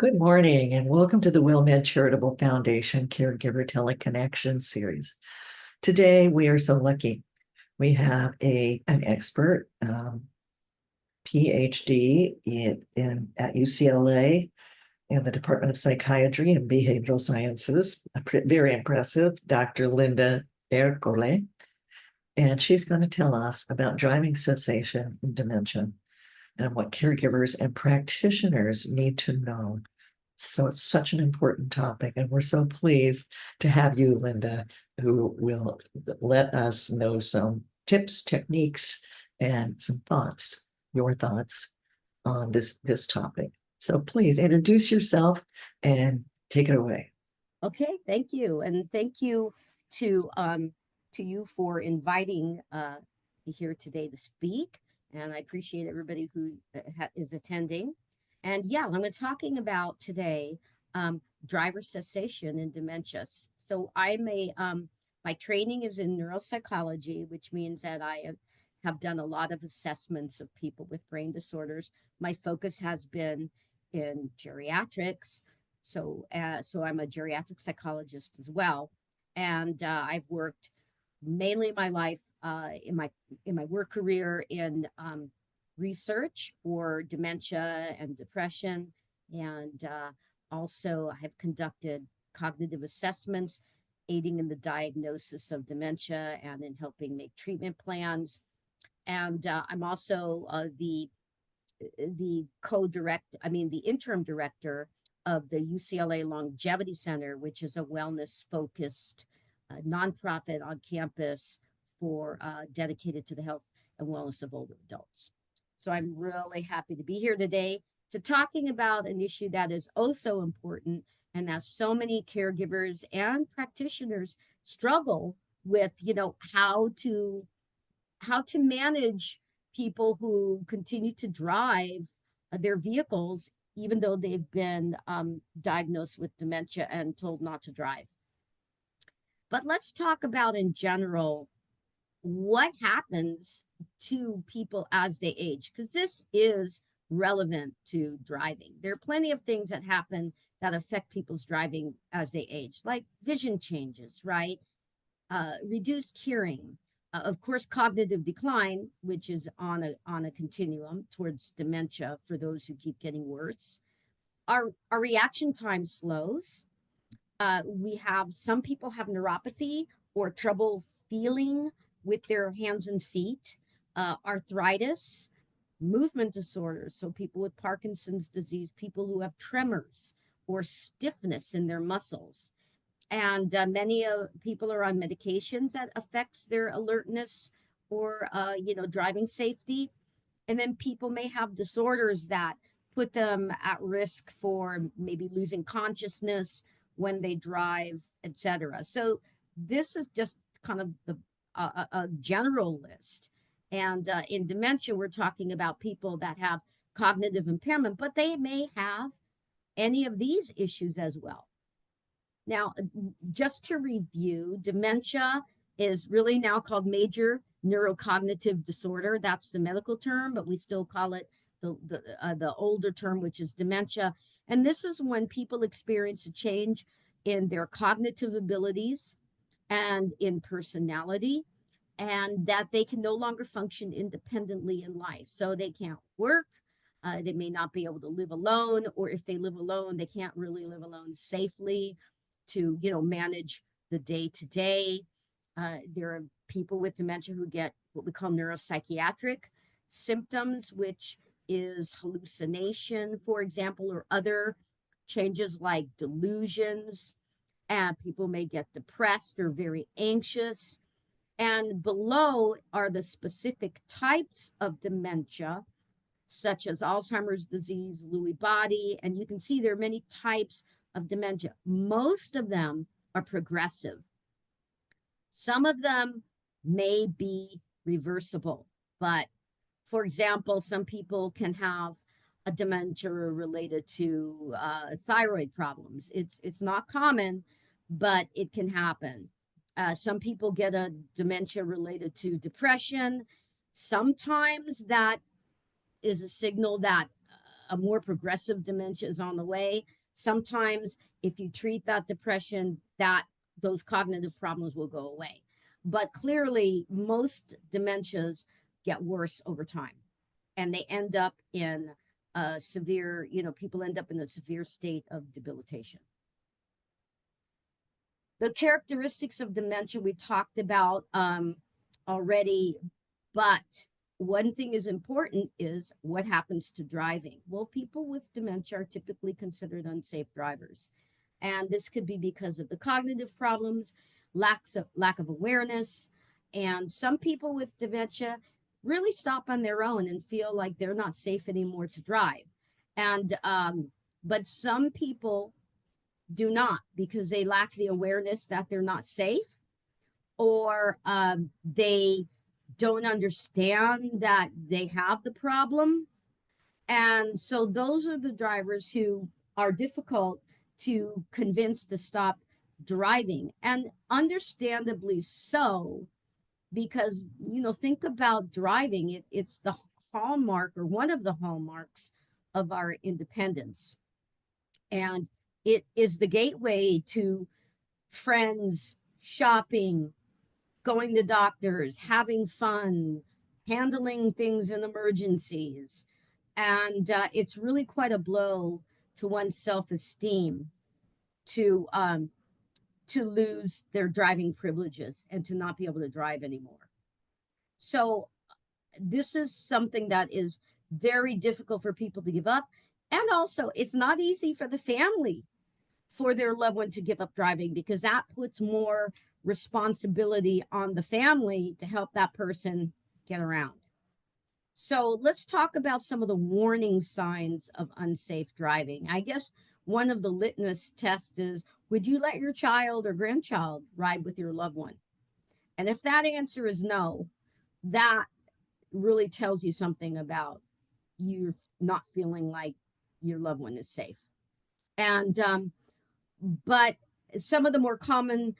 Good morning and welcome to the WellMed Charitable Foundation Caregiver Teleconnection Series. Today, we are so lucky. We have an expert, PhD at UCLA in the Department of Psychiatry and Behavioral Sciences. Very impressive, Dr. Linda Ercoli. And she's going to tell us about driving cessation in dementia and what caregivers and practitioners need to know. So it's such an important topic, and we're so pleased to have you, Linda, who will let us know some tips, techniques, and some thoughts, your thoughts on this topic. So please introduce yourself and take it away. Okay, thank you, and thank you to you for inviting me here today to speak. And I appreciate everybody who is attending. And yeah, I'm talking about today driver cessation in dementia. So I'm a my training is in neuropsychology, which means that I have done a lot of assessments of people with brain disorders. My focus has been in geriatrics, so I'm a geriatric psychologist as well, and I've worked mainly my life in my work career in research for dementia and depression, and also I have conducted cognitive assessments, aiding in the diagnosis of dementia and in helping make treatment plans. And I'm also the co-direct, I mean, the interim director of the UCLA Longevity Center, which is a wellness focused nonprofit on campus for dedicated to the health and wellness of older adults. So I'm really happy to be here today to talking about an issue that is also important and that so many caregivers and practitioners struggle with, how to manage people who continue to drive their vehicles even though they've been diagnosed with dementia and told not to drive. But let's talk about in general what happens to people as they age, because this is relevant to driving. There are plenty of things that happen that affect people's driving as they age, like vision changes, right? Reduced hearing, of course, cognitive decline, which is on a continuum towards dementia for those who keep getting worse. Our reaction time slows. We have some people have neuropathy or trouble feeling with their hands and feet, arthritis, movement disorders. So people with Parkinson's disease, people who have tremors or stiffness in their muscles, and many people are on medications that affects their alertness or driving safety. And then people may have disorders that put them at risk for maybe losing consciousness when they drive, etc. So this is just kind of a general list. And in dementia, we're talking about people that have cognitive impairment, but they may have any of these issues as well. Now, just to review, dementia is really now called major neurocognitive disorder. That's the medical term, but we still call it the older term, which is dementia. And this is when people experience a change in their cognitive abilities and in personality, and that they can no longer function independently in life. So they can't work. They may not be able to live alone, or if they live alone, they can't really live alone safely to manage the day to day. There are people with dementia who get what we call neuropsychiatric symptoms, which is hallucination, for example, or other changes like delusions. And people may get depressed or very anxious. And below are the specific types of dementia, such as Alzheimer's disease, Lewy body, and you can see there are many types of dementia. Most of them are progressive. Some of them may be reversible, but for example, some people can have a dementia related to thyroid problems. It's not common, but it can happen. Some people get a dementia related to depression. Sometimes that is a signal that a more progressive dementia is on the way. Sometimes if you treat that depression, that those cognitive problems will go away. But clearly, most dementias get worse over time, and they end up in a severe, people end up in a severe state of debilitation. The characteristics of dementia we talked about already, but one thing is important is what happens to driving. Well, people with dementia are typically considered unsafe drivers. And this could be because of the cognitive problems, lack of awareness. And some people with dementia really stop on their own and feel like they're not safe anymore to drive. And, but some people do not, because they lack the awareness that they're not safe, or they don't understand that they have the problem. And so those are the drivers who are difficult to convince to stop driving. And understandably so, because, think about driving. It's the hallmark, or one of the hallmarks, of our independence. And it is the gateway to friends, shopping, going to doctors, having fun, handling things in emergencies. And it's really quite a blow to one's self-esteem to lose their driving privileges and to not be able to drive anymore. So this is something that is very difficult for people to give up. And also, it's not easy for the family for their loved one to give up driving, because that puts more responsibility on the family to help that person get around. So let's talk about some of the warning signs of unsafe driving. I guess one of the litmus tests is, would you let your child or grandchild ride with your loved one? And if that answer is no, that really tells you something about you not feeling like your loved one is safe. And but some of the more common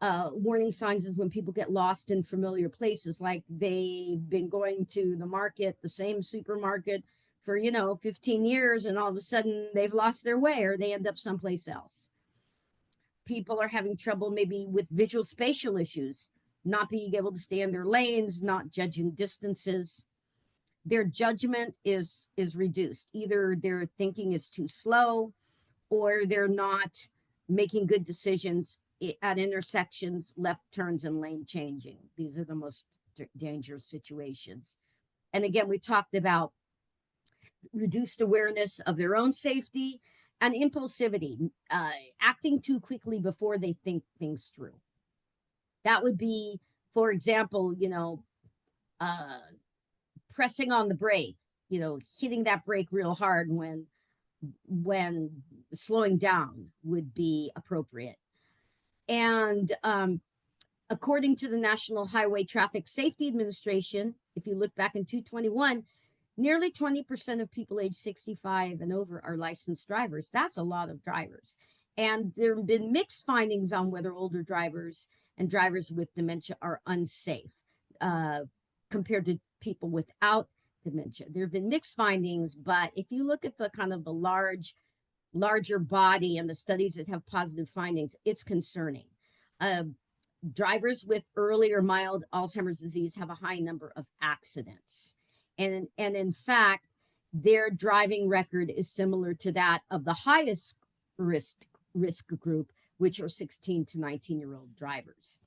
warning signs is when people get lost in familiar places, like they've been going to the market, the same supermarket for 15 years, and all of a sudden they've lost their way, or they end up someplace else. People are having trouble maybe with visual spatial issues, not being able to stay in their lanes, not judging distances. Their judgment is reduced. Either their thinking is too slow, or they're not making good decisions at intersections, left turns, and lane changing. These are the most dangerous situations. And again, we talked about reduced awareness of their own safety and impulsivity, acting too quickly before they think things through. That would be, for example, pressing on the brake, hitting that brake real hard when slowing down would be appropriate. And according to the National Highway Traffic Safety Administration, if you look back in 2021, nearly 20% of people age 65 and over are licensed drivers. That's a lot of drivers. And there have been mixed findings on whether older drivers and drivers with dementia are unsafe compared to people without dementia. There have been mixed findings, but if you look at the kind of the larger body and the studies that have positive findings, it's concerning. Drivers with early or mild Alzheimer's disease have a high number of accidents. And in fact, their driving record is similar to that of the highest risk group, which are 16 to 19-year-old drivers.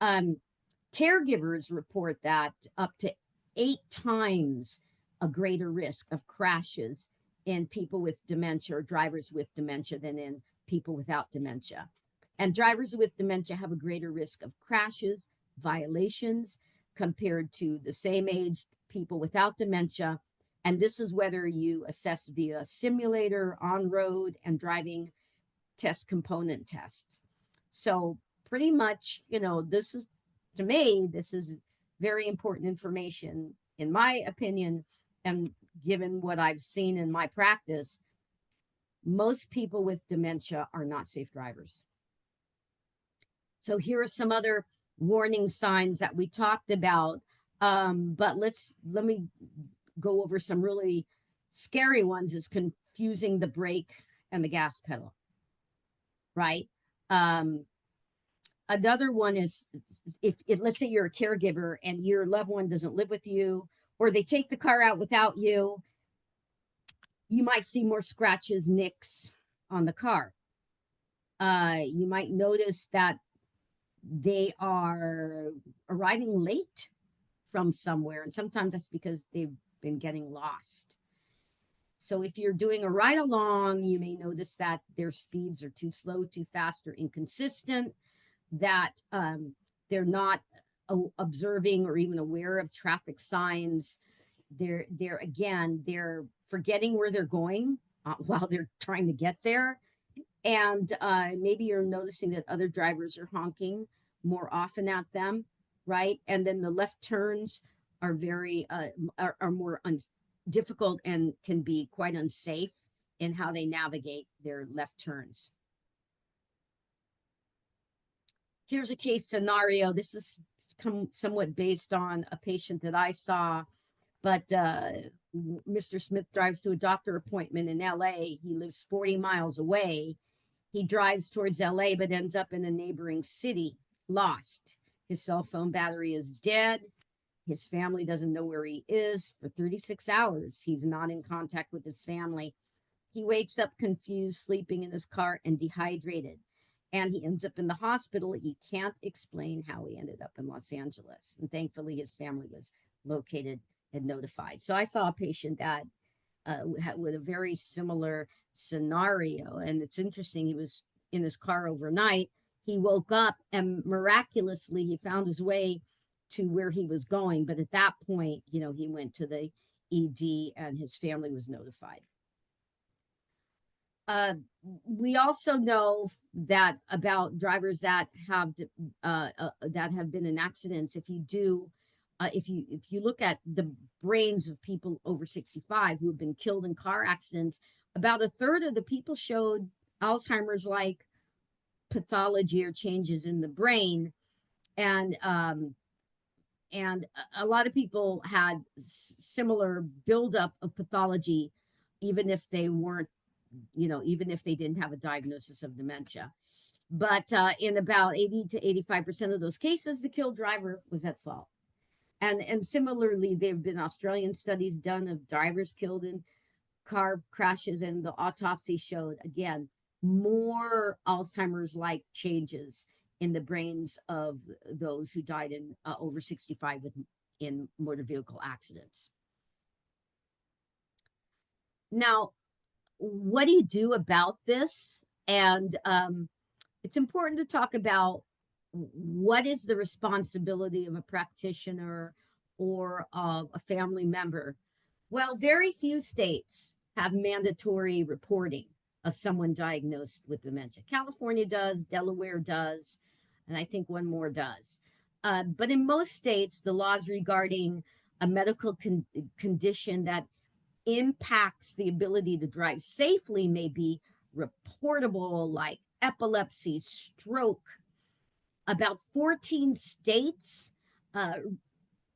Caregivers report that up to 8 times a greater risk of crashes in people with dementia, or drivers with dementia, than in people without dementia. And drivers with dementia have a greater risk of crashes, violations, compared to the same age people without dementia. And this is whether you assess via simulator, on-road, and driving test component tests. So pretty much, this is, to me, this is very important information, in my opinion, and given what I've seen in my practice. Most people with dementia are not safe drivers. So here are some other warning signs that we talked about. But let me go over some really scary ones is confusing the brake and the gas pedal, right? Um, Another one is if let's say you're a caregiver and your loved one doesn't live with you, or they take the car out without you, you might see more scratches, nicks on the car. You might notice that they are arriving late from somewhere, and sometimes that's because they've been getting lost. So if you're doing a ride along, you may notice that their speeds are too slow, too fast, or inconsistent, that they're not observing or even aware of traffic signs. They're forgetting where they're going while they're trying to get there. And maybe you're noticing that other drivers are honking more often at them, right? And then the left turns are very are more difficult and can be quite unsafe in how they navigate their left turns. Here's a case scenario. This is somewhat based on a patient that I saw, but Mr. Smith drives to a doctor appointment in LA. He lives 40 miles away. He drives towards LA, but ends up in a neighboring city, lost. His cell phone battery is dead. His family doesn't know where he is for 36 hours. He's not in contact with his family. He wakes up confused, sleeping in his car, and dehydrated. And he ends up in the hospital. He can't explain how he ended up in Los Angeles. And thankfully, his family was located and notified. So I saw a patient that with a very similar scenario. And it's interesting, he was in his car overnight. He woke up and miraculously he found his way to where he was going. But at that point, he went to the ED and his family was notified. Uh, we also know that about drivers that have been in accidents. If you look at the brains of people over 65 who have been killed in car accidents, about a third of the people showed Alzheimer's like pathology or changes in the brain, and a lot of people had similar buildup of pathology, even if they weren't, even if they didn't have a diagnosis of dementia. But in about 80 to 85% of those cases, the killed driver was at fault. And similarly, there have been Australian studies done of drivers killed in car crashes, and the autopsy showed, again, more Alzheimer's like changes in the brains of those who died in over 65 in motor vehicle accidents. Now, what do you do about this? And it's important to talk about what is the responsibility of a practitioner or of a family member. Well, very few states have mandatory reporting of someone diagnosed with dementia. California does, Delaware does, and I think one more does. But in most states, the laws regarding a medical condition that impacts the ability to drive safely may be reportable, like epilepsy, stroke. About 14 states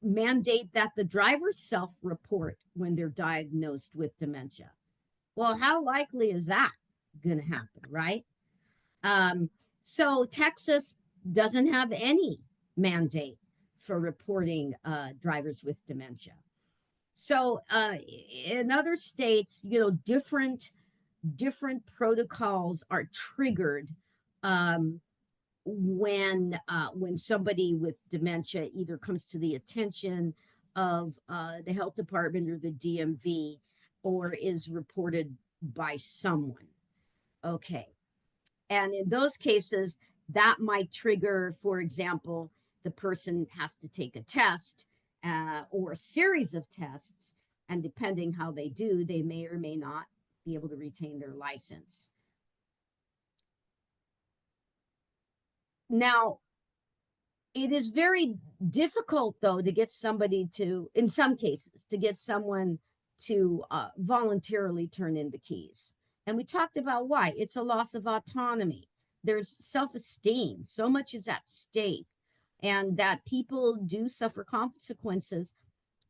mandate that the drivers self-report when they're diagnosed with dementia. Well, how likely is that going to happen, right? So Texas doesn't have any mandate for reporting drivers with dementia. So in other states, different protocols are triggered when somebody with dementia either comes to the attention of the health department or the DMV, or is reported by someone. Okay. And in those cases, that might trigger, for example, the person has to take a test or a series of tests. And depending how they do, they may or may not be able to retain their license. Now, it is very difficult, though, to get somebody to, in some cases, to get someone to voluntarily turn in the keys. And we talked about why. It's a loss of autonomy. There's self-esteem. So much is at stake. And that people do suffer consequences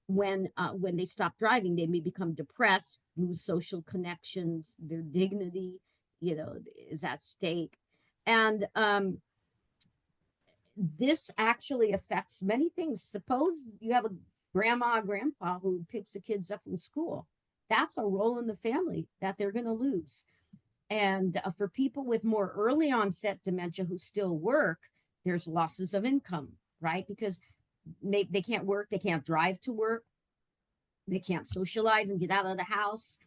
when they stop driving, they may become depressed, lose social connections, their dignity, is at stake. And this actually affects many things. Suppose you have a grandma or grandpa who picks the kids up from school. That's a role in the family that they're going to lose. And for people with more early onset dementia who still work, there's losses of income, right? Because they can't work, they can't drive to work, they can't socialize and get out of the house.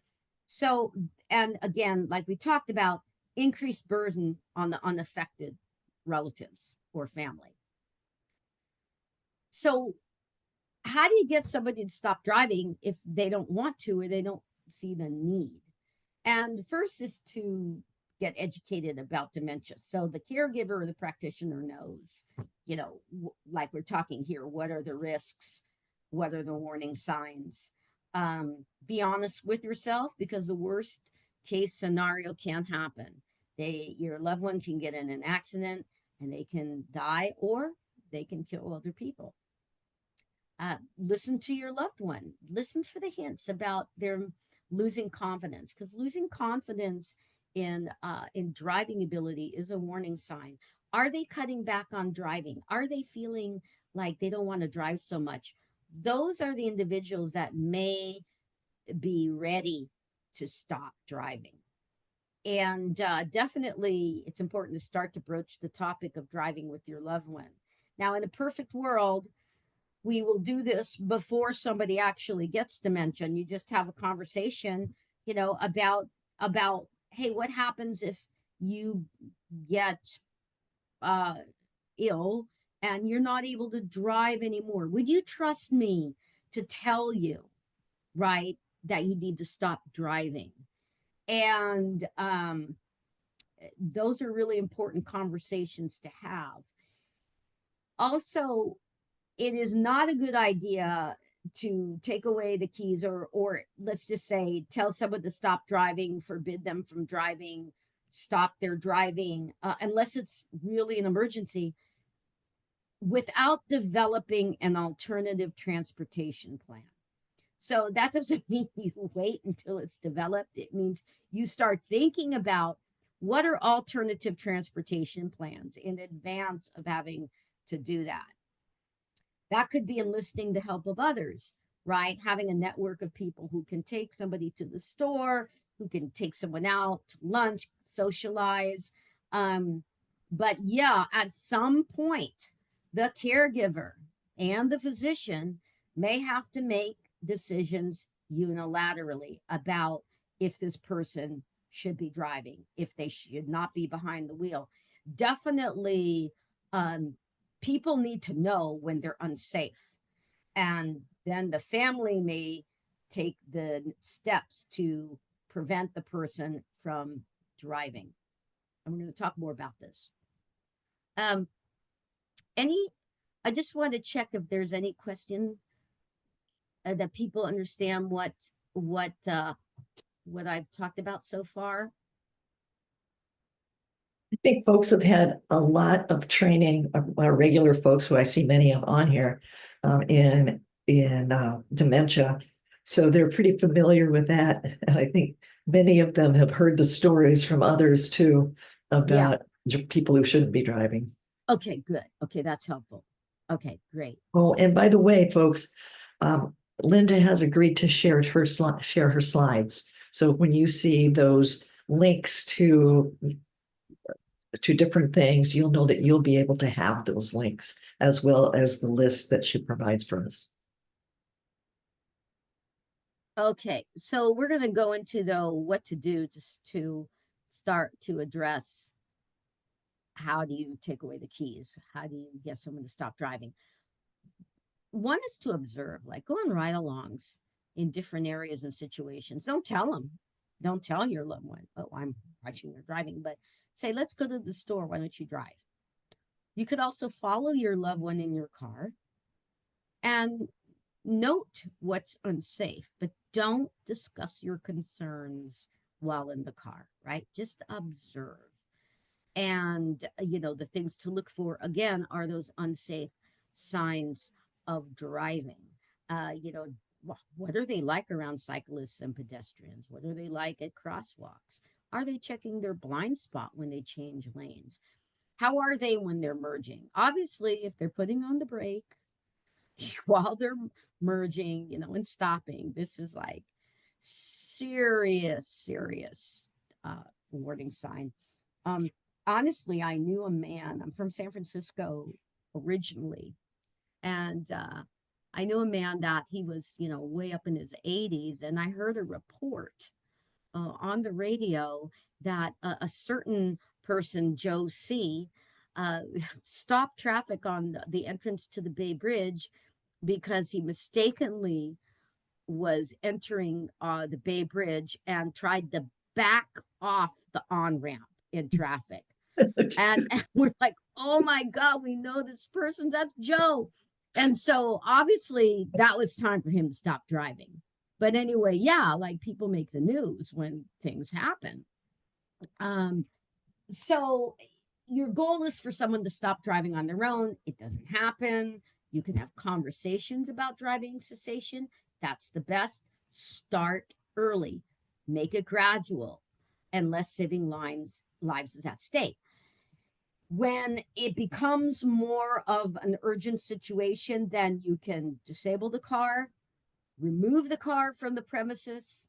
So, and again, like we talked about, increased burden on the unaffected relatives or family. So, how do you get somebody to stop driving if they don't want to or they don't see the need? And first is to get educated about dementia. So the caregiver or the practitioner knows, like we're talking here, what are the risks? What are the warning signs? Be honest with yourself, because the worst case scenario can happen. Your loved one can get in an accident and they can die, or they can kill other people. Listen to your loved one. Listen for the hints about their losing confidence, because losing confidence in driving ability is a warning sign. Are they cutting back on driving? Are they feeling like they don't want to drive so much? Those are the individuals that may be ready to stop driving. And definitely, it's important to start to broach the topic of driving with your loved one. Now, in a perfect world, we will do this before somebody actually gets dementia, and you just have a conversation, about hey, what happens if you get uh ill and you're not able to drive anymore? Would you trust me to tell you, right, that you need to stop driving? And those are really important conversations to have. Also, it is not a good idea to take away the keys, or let's just say tell someone to stop driving, forbid them from driving, stop their driving, unless it's really an emergency, without developing an alternative transportation plan. So that doesn't mean you wait until it's developed. It means you start thinking about what are alternative transportation plans in advance of having to do that. That could be enlisting the help of others, right? Having a network of people who can take somebody to the store, who can take someone out to lunch, socialize. But yeah, at some point, the caregiver and the physician may have to make decisions unilaterally about if this person should be driving, if they should not be behind the wheel. Definitely, people need to know when they're unsafe. And then the family may take the steps to prevent the person from driving. I'm going to talk more about this. Um, any, I just want to check if there's any question that people understand what I've talked about so far. I think folks have had a lot of training, regular folks who I see many of on here, in dementia. So they're pretty familiar with that. And I think many of them have heard the stories from others too Yeah. about people who shouldn't be driving. Okay, good. Okay, that's helpful. Okay, great. Oh, and by the way, folks, Linda has agreed to share her slides. So when you see those links to different things, you'll know that you'll be able to have those links as well as the list that she provides for us. Okay, so we're going to go into though what to do just to start to address how do you take away the keys? How do you get someone to stop driving? One is to observe, like go on ride-alongs in different areas and situations. Don't tell them. Don't tell your loved one, oh, I'm watching you're driving, but say, let's go to the store. Why don't you drive? You could also follow your loved one in your car and note what's unsafe, but don't discuss your concerns while in the car, right? Just observe. And, the things to look for again are those unsafe signs of driving. You know, what are they like around cyclists and pedestrians? What are they like at crosswalks? Are they checking their blind spot when they change lanes? How are they when they're merging? Obviously, if they're putting on the brake while they're merging, and stopping, this is like serious uh, warning sign. Um, Honestly, I knew a man. I'm from San Francisco originally, and I knew a man that he was, way up in his 80s, and I heard a report on the radio that a certain person, Joe C., uh, stopped traffic on the entrance to the Bay Bridge because he mistakenly was entering the Bay Bridge and tried to back off the on ramp in traffic. And we're like, oh my God, we know this person. That's Joe. And so obviously that was time for him to stop driving. But anyway, yeah, like people make the news when things happen. Um, so your goal is for someone to stop driving on their own. It doesn't happen. You can have conversations about driving cessation. That's the best. Start early, make it gradual, unless saving lives is at stake. When it becomes more of an urgent situation, then you can disable the car, remove the car from the premises,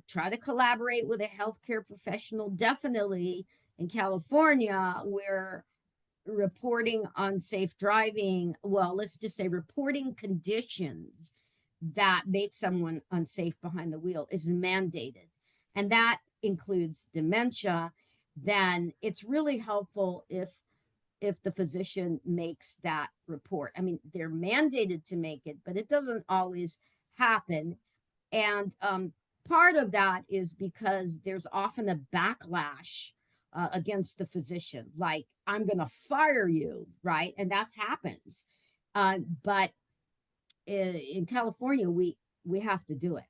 try to collaborate with a healthcare professional. Definitely in California, where reporting unsafe driving, well, let's just say reporting conditions that make someone unsafe behind the wheel is mandated. And that includes dementia. Then it's really helpful if the physician makes that report. I mean, they're mandated to make it, but it doesn't always happen. And part of that is because there's often a backlash against the physician, like, I'm going to fire you, right? And that happens. But in California, we have to do it.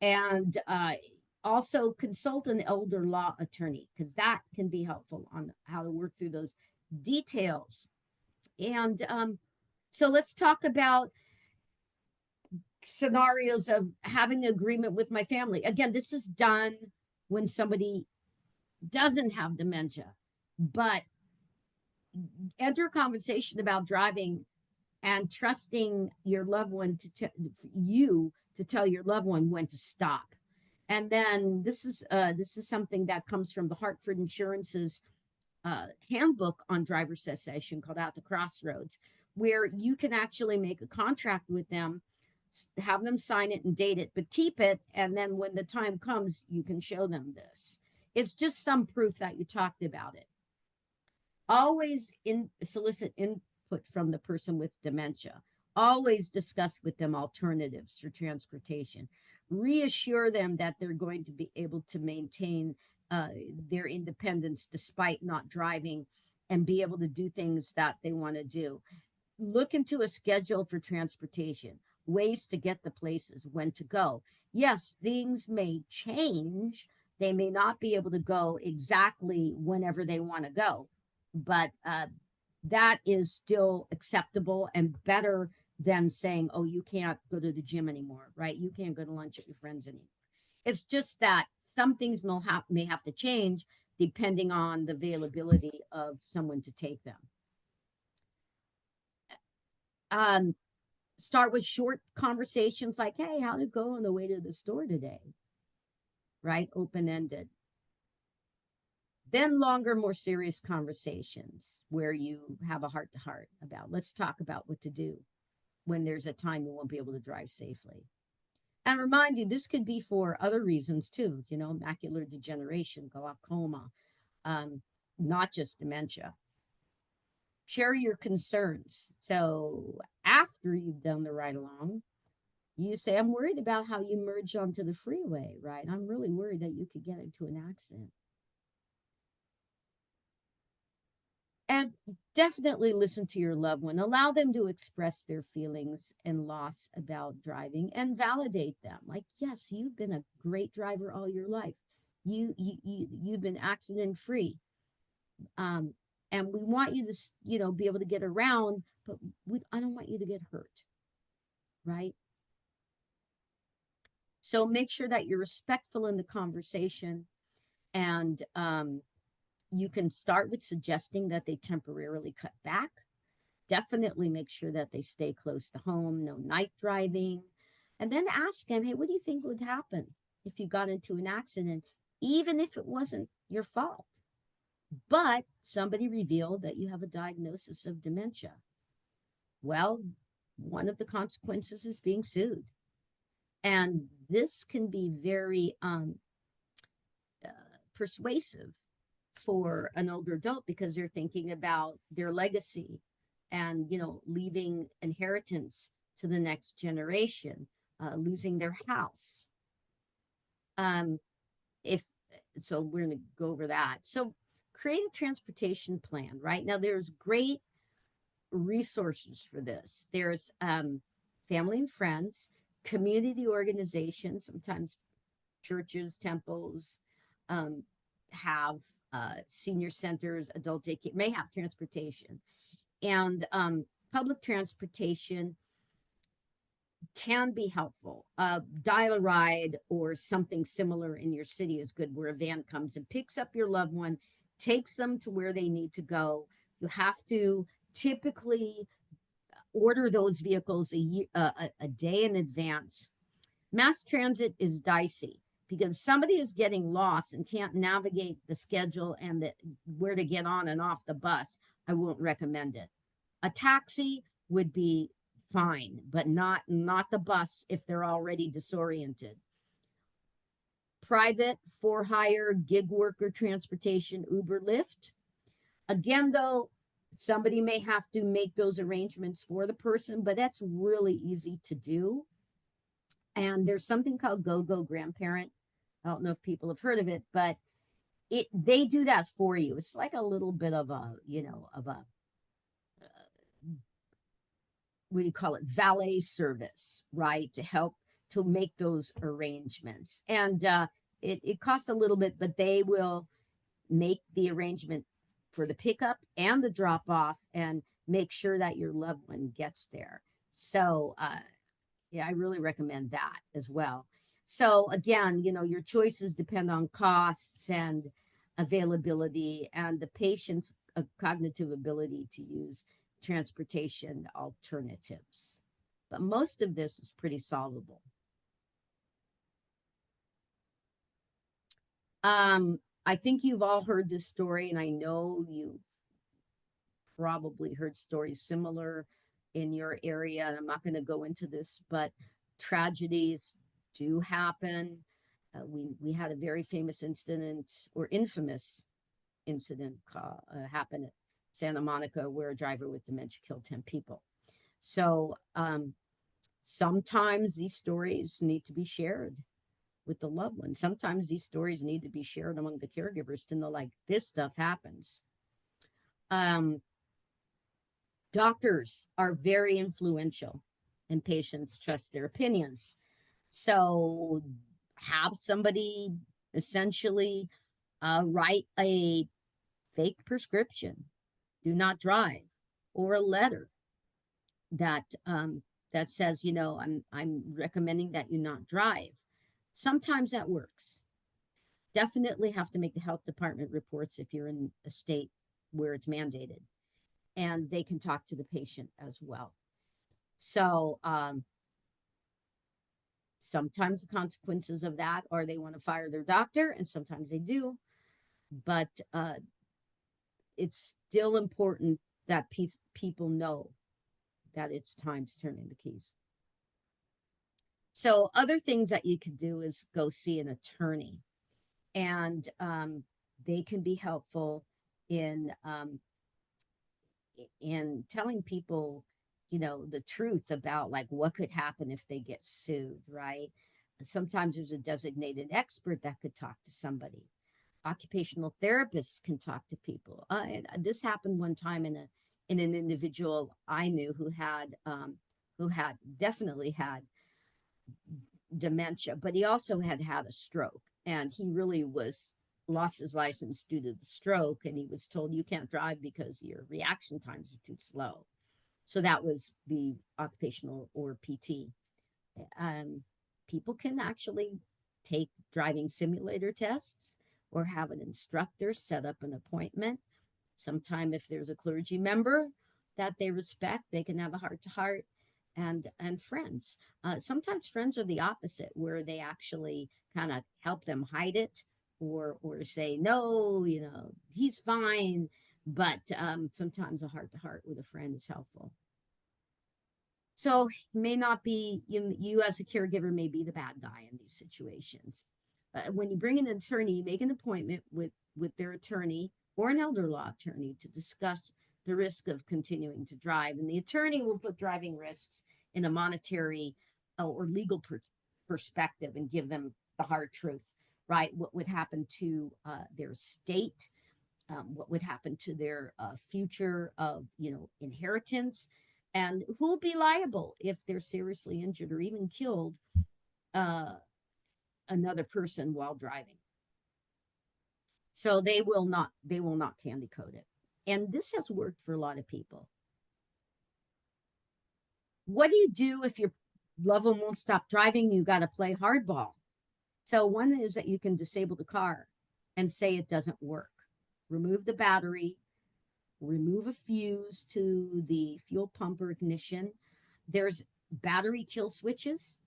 And also consult an elder law attorney, because that can be helpful on how to work through those details. And so let's talk about scenarios of having an agreement with my family. Again, this is done when somebody doesn't have dementia, but enter a conversation about driving and trusting your loved one you to tell your loved one when to stop. And then this is something that comes from the Hartford Insurance's handbook on driver cessation, called At the Crossroads, where you can actually make a contract with them, have them sign it and date it, but keep it. And then when the time comes, you can show them this. It's just some proof that you talked about it. Always solicit input from the person with dementia. Always discuss with them alternatives for transportation. Reassure them that they're going to be able to maintain their independence despite not driving, and be able to do things that they want to do. Look into a schedule for transportation, ways to get the places, when to go. Yes, things may change. They may not be able to go exactly whenever they want to go, but that is still acceptable and better than saying, oh, you can't go to the gym anymore, right? You can't go to lunch with your friends anymore. It's just that some things may have to change depending on the availability of someone to take them. Um, Start with short conversations like, hey, how'd it go on the way to the store today? Right? Open ended. Then longer, more serious conversations where you have a heart to heart about, let's talk about what to do when there's a time you won't be able to drive safely. And remind you, this could be for other reasons too, macular degeneration, glaucoma, not just dementia. Share your concerns. So after you've done the ride along, you say, I'm worried about how you merged onto the freeway, right? I'm really worried that you could get into an accident. And definitely listen to your loved one. Allow them to express their feelings and loss about driving, and validate them. Like, yes, you've been a great driver all your life. You've been accident free. And we want you to, be able to get around, but I don't want you to get hurt. right? So make sure that you're respectful in the conversation, and you can start with suggesting that they temporarily cut back. Definitely make sure that they stay close to home, no night driving, and then ask them, hey, what do you think would happen if you got into an accident, even if it wasn't your fault? But somebody revealed that you have a diagnosis of dementia. Well, one of the consequences is being sued. And this can be very uh, persuasive for an older adult because they're thinking about their legacy and, leaving inheritance to the next generation, losing their house. Um, if so, we're going to go over that. So, create a transportation plan. Right now, there's great resources for this. There's family and friends, community organizations, sometimes churches, temples, um, have senior centers, adult daycare, may have transportation. And public transportation can be helpful. Dial a ride or something similar in your city is good, where a van comes and picks up your loved one, takes them to where they need to go. You have to typically order those vehicles a day in advance. Mass transit is dicey because if somebody is getting lost and can't navigate the schedule and where to get on and off the bus. I won't recommend it. A taxi would be fine, but not the bus if they're already disoriented. Private, for hire, gig worker transportation, Uber, Lyft. Again, though, somebody may have to make those arrangements for the person, but that's really easy to do. And there's something called Go Grandparent. I don't know if people have heard of it, but they do that for you. It's like a little bit of a, what do you call it, valet service, right? To help to make those arrangements. And it costs a little bit, but they will make the arrangement for the pickup and the drop off and make sure that your loved one gets there. So, yeah, I really recommend that as well. So, again, your choices depend on costs and availability and the patient's cognitive ability to use transportation alternatives. But most of this is pretty solvable. I think you've all heard this story, and I know you've probably heard stories similar in your area. And I'm not going to go into this, but tragedies do happen. We had a very famous incident, or infamous incident, happen at Santa Monica, where a driver with dementia killed 10 people. So sometimes these stories need to be shared with the loved one. Sometimes these stories need to be shared among the caregivers to know, like, this stuff happens. Doctors are very influential, and patients trust their opinions. So have somebody essentially write a fake prescription, do not drive, or a letter that says, I'm recommending that you not drive. Sometimes that works. Definitely have to make the health department reports if you're in a state where it's mandated, and they can talk to the patient as well. So sometimes the consequences of that are they want to fire their doctor, and sometimes they do. But it's still important that people know that it's time to turn in the keys. So other things that you could do is go see an attorney, and they can be helpful in telling people, the truth about, like, what could happen if they get sued, right? Sometimes there's a designated expert that could talk to somebody. Occupational therapists can talk to people. And this happened one time in an individual I knew who had definitely had dementia, but he also had had a stroke, and he really was lost his license due to the stroke, and he was told, you can't drive because your reaction times are too slow. So that was the occupational or PT. Um, People can actually take driving simulator tests or have an instructor set up an appointment. Sometime if there's a clergy member that they respect, they can have a heart to heart, and friends. Sometimes friends are the opposite, where they actually kind of help them hide it, or say no, he's fine. But sometimes a heart to heart with a friend is helpful. So may not be you as a caregiver may be the bad guy in these situations. When you bring an attorney, you make an appointment with their attorney or an elder law attorney to discuss the risk of continuing to drive, and the attorney will put driving risks in a monetary or legal perspective and give them the hard truth, right? What would happen to their estate? What would happen to their future of inheritance, and who will be liable if they're seriously injured or even killed uh, another person while driving. So they will not candy coat it, and this has worked for a lot of people. What do you do if your loved one won't stop driving? You got to play hardball. So one is that you can disable the car and say it doesn't work. Remove the battery, remove a fuse to the fuel pump or ignition. There's battery kill switches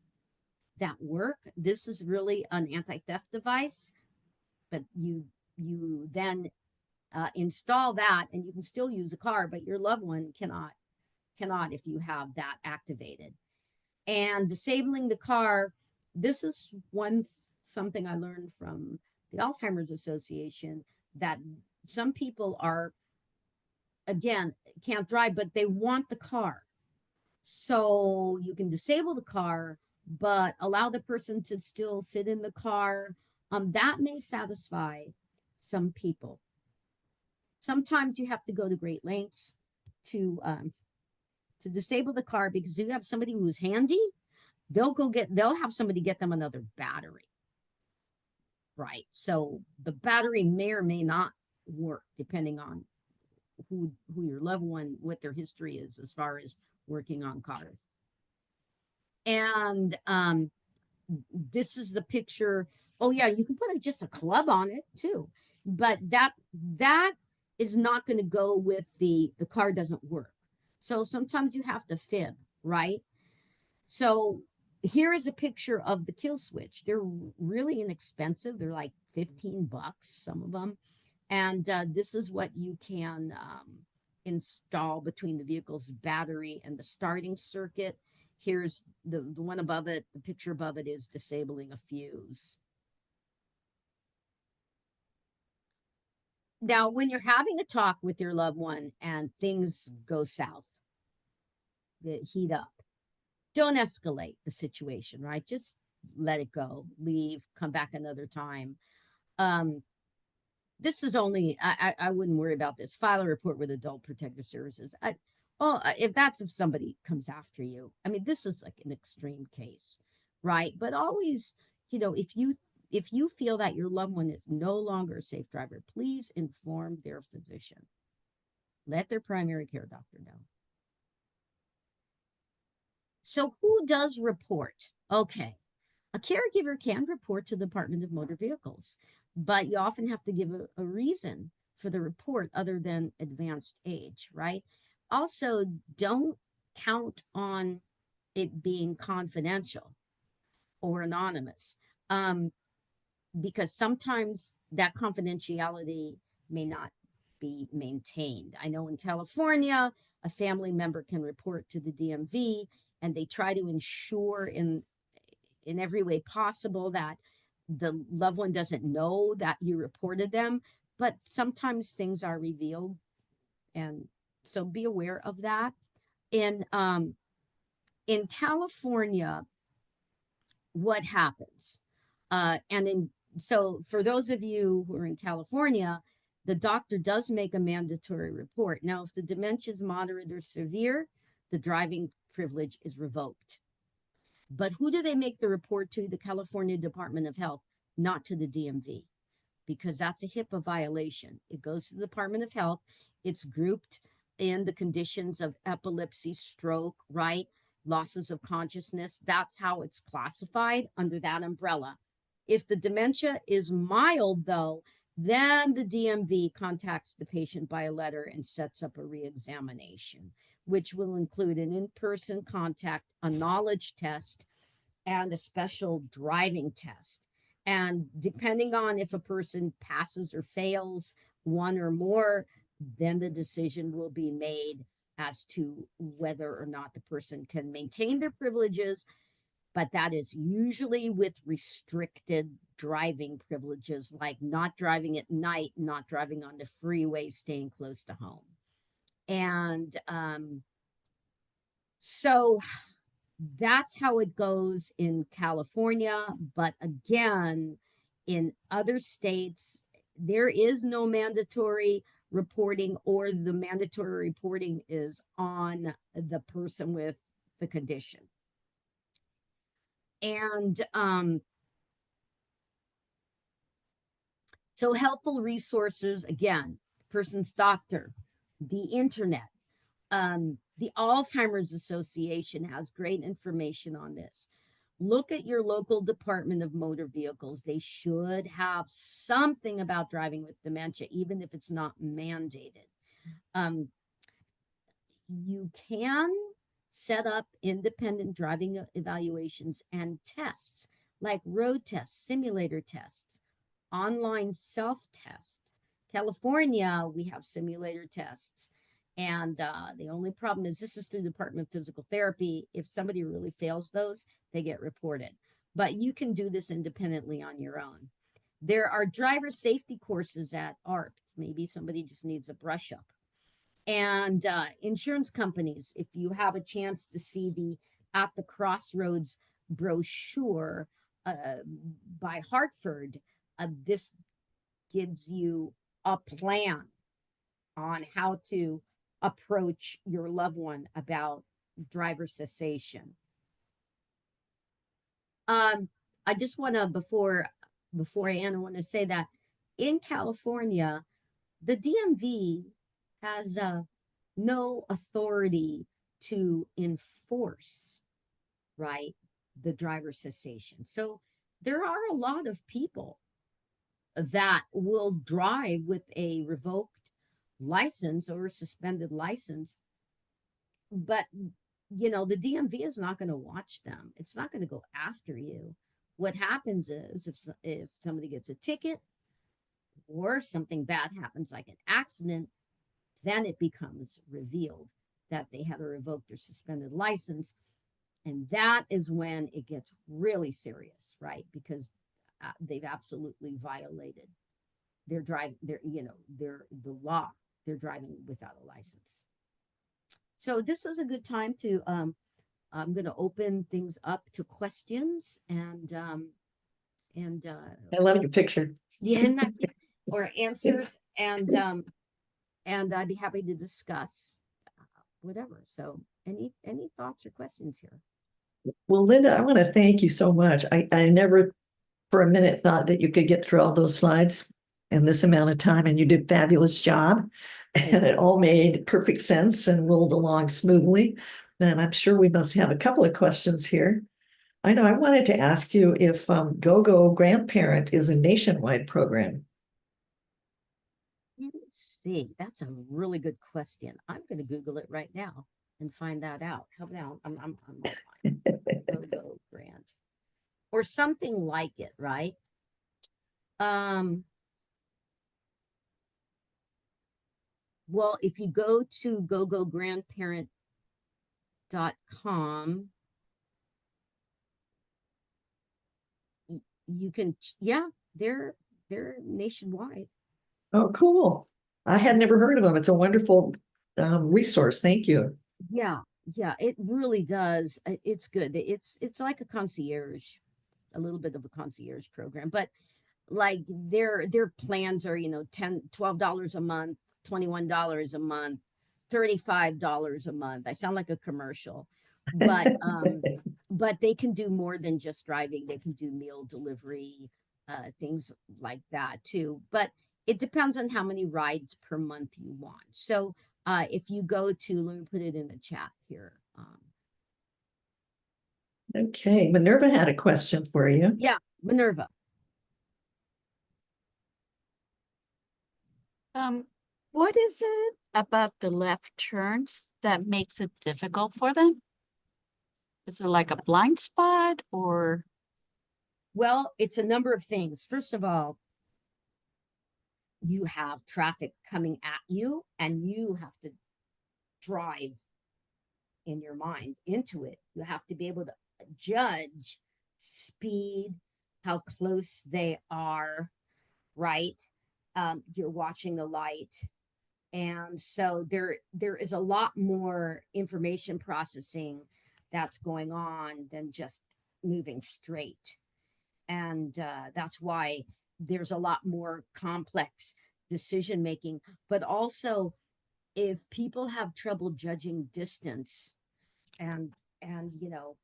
that work. This is really an anti-theft device, but you then install that, and you can still use a car, but your loved one cannot if you have that activated. And disabling the car, this is something I learned from the Alzheimer's Association, that some people are, again, can't drive, but they want the car. So you can disable the car, but allow the person to still sit in the car. That may satisfy some people. Sometimes you have to go to great lengths to disable the car, because you have somebody who's handy. They'll have somebody get them another battery, right? So the battery may or may not work depending on who your loved one, what their history is as far as working on cars. And this is the picture. Oh yeah, you can put just a club on it too, but that is not going to go with the car doesn't work. So sometimes you have to fib, right? So here is a picture of the kill switch. They're really inexpensive. They're like $15, some of them. And this is what you can install between the vehicle's battery and the starting circuit. Here's the one above it. The picture above it is disabling a fuse. Now, when you're having a talk with your loved one and things go south, heat up, don't escalate the situation, right? Just let it go, leave, come back another time. This is only, I wouldn't worry about this. File a report with Adult Protective Services. If somebody comes after you, I mean, this is like an extreme case, right? But always, if you feel that your loved one is no longer a safe driver, please inform their physician. Let their primary care doctor know. So who does report? Okay. A caregiver can report to the Department of Motor Vehicles, but you often have to give a reason for the report other than advanced age, right? Also, don't count on it being confidential or anonymous, because sometimes that confidentiality may not be maintained. I know in California, a family member can report to the DMV, and they try to ensure in every way possible that the loved one doesn't know that you reported them, but sometimes things are revealed, and so be aware of that. In California, what happens? So for those of you who are in California, the doctor does make a mandatory report. Now, if the dementia is moderate or severe, the driving privilege is revoked. But who do they make the report to? The California Department of Health, not to the DMV, because that's a HIPAA violation. It goes to the Department of Health. It's grouped in the conditions of epilepsy, stroke, right? Losses of consciousness. That's how it's classified under that umbrella. If the dementia is mild, though, then the DMV contacts the patient by a letter and sets up a reexamination, which will include an in person contact, a knowledge test, and a special driving test. And depending on if a person passes or fails one or more, then the decision will be made as to whether or not the person can maintain their privileges. But that is usually with restricted driving privileges, like not driving at night, not driving on the freeway, staying close to home. And so that's how it goes in California. But again, in other states, there is no mandatory reporting, or the mandatory reporting is on the person with the condition. And so helpful resources, again, person's doctor, the internet, the Alzheimer's Association has great information on this. Look at your local Department of Motor Vehicles. They should have something about driving with dementia, even if it's not mandated. You can set up independent driving evaluations and tests, like road tests, simulator tests, online self tests. California, we have simulator tests. And the only problem is this is through the Department of Physical Therapy. If somebody really fails those, they get reported. But you can do this independently on your own. There are driver safety courses at ARP. Maybe somebody just needs a brush up. And insurance companies, if you have a chance to see the At the Crossroads brochure by Hartford, this gives you a plan on how to approach your loved one about driver cessation. I just want to, before I end, I want to say that in California, the DMV has no authority to enforce, right, the driver cessation. So there are a lot of people that will drive with a revoked license or suspended license, but the DMV is not going to watch them. It's not going to go after you. What happens is if somebody gets a ticket or something bad happens, like an accident, then it becomes revealed that they had a revoked or suspended license. And that is when it gets really serious, right? Because they've absolutely violated their the law. They're driving without a license. So this is a good time to, I'm going to open things up to questions and I love your picture. yeah, or answers, and I'd be happy to discuss whatever. So any thoughts or questions here? Well, Linda, I want to thank you so much. I never for a minute thought that you could get through all those slides in this amount of time, and you did a fabulous job. And it all made perfect sense and rolled along smoothly. And I'm sure we must have a couple of questions here. I know I wanted to ask you if GoGo Grandparent is a nationwide program. Let's see. That's a really good question. I'm going to Google it right now and find that out. How about I'm online. GoGo Grant or something like it, right? Well, if you go to gogograndparent.com, you can, yeah, they're nationwide. Oh, cool. I had never heard of them. It's a wonderful resource. Thank you. Yeah, it really does. It's good. It's like a concierge, a little bit of a concierge program, but like their plans are, $12 a month, $21 a month, $35 a month. I sound like a commercial, but but they can do more than just driving. They can do meal delivery, things like that too. But it depends on how many rides per month you want. So If you go to, let me put it in the chat here. Okay, Minerva had a question for you. Yeah, Minerva. What is it about the left turns that makes it difficult for them? Is it like a blind spot or? Well, it's a number of things. First of all, you have traffic coming at you, and you have to drive in your mind into it. You have to be able to judge speed, how close they are, right? You're watching the light. And so there is a lot more information processing that's going on than just moving straight. And that's why there's a lot more complex decision making. But also, if people have trouble judging distance, and you know,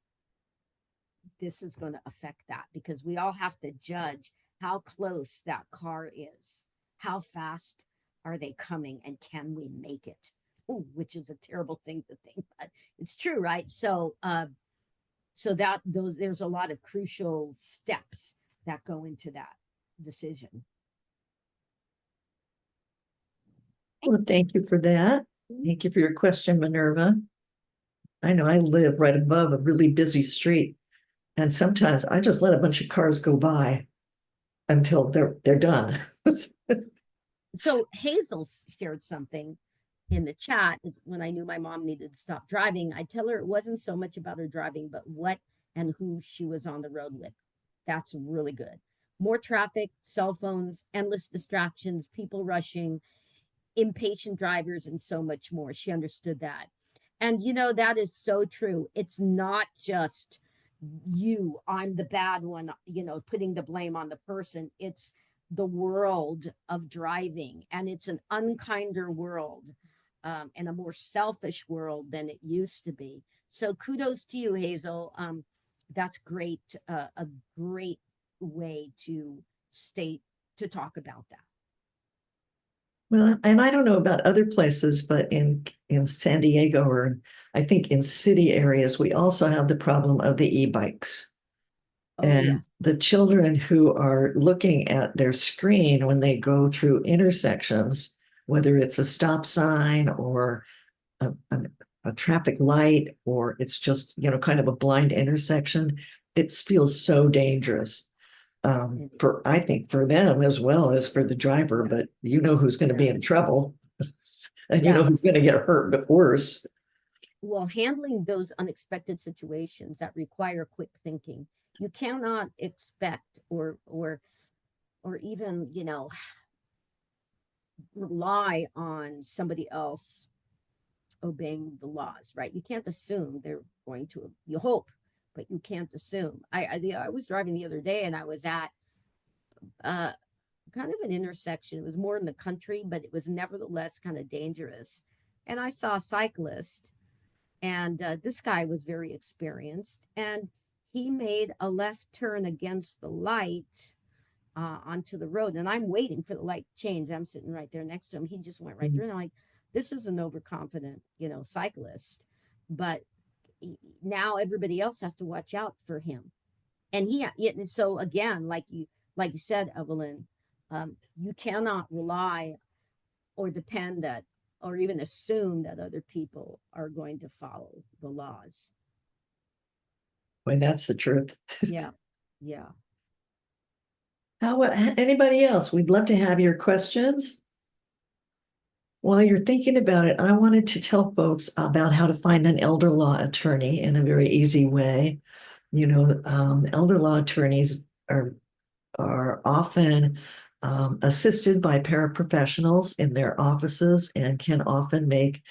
this is going to affect that, because we all have to judge how close that car is, how fast are they coming, and can we make it. Ooh, which is a terrible thing to think, but it's true, right? So so that those there's a lot of crucial steps that go into that decision. Well, thank you for that. Thank you for your question, Minerva. I know I live right above a really busy street, and sometimes I just let a bunch of cars go by until they're done. So Hazel shared something in the chat. When I knew my mom needed to stop driving, I tell her it wasn't so much about her driving, but what and who she was on the road with. That's really good. More traffic, cell phones, endless distractions, people rushing, impatient drivers, and so much more. She understood that. And you know, that is so true. It's not just you, I'm the bad one, you know, putting the blame on the person. It's the world of driving, and it's an unkinder world, and a more selfish world than it used to be. So kudos to you, Hazel. That's great. A great way to state, to talk about that. Well, and I don't know about other places, but in San Diego, or I think in city areas, we also have the problem of the e-bikes. Oh, And yes. the children who are looking at their screen when they go through intersections, whether it's a stop sign or a traffic light, or it's just, you know, kind of a blind intersection, it feels so dangerous. For I think for them as well as for the driver, but you know who's going to be in trouble, and you know Yeah. who's going to get hurt, but worse. Well, handling those unexpected situations that require quick thinking, you cannot expect or even, you know, rely on somebody else obeying the laws, right? You can't assume they're going to. You hope, but you can't assume. I was driving the other day, and I was at uh kind of an intersection. It was more in the country, but it was nevertheless kind of dangerous. And I saw a cyclist, and this guy was very experienced, and he made a left turn against the light onto the road, and I'm waiting for the light to change. I'm sitting right there next to him. He just went right through, and I'm like, this is an overconfident, you know, cyclist, but now everybody else has to watch out for him. And so again, like you said, Evelyn, you cannot rely or depend that, or even assume that other people are going to follow the laws. Well, that's the truth. Yeah. Yeah. How anybody else? We'd love to have your questions. While you're thinking about it, I wanted to tell folks about how to find an elder law attorney in a very easy way. You know, elder law attorneys are often assisted by paraprofessionals in their offices and can often make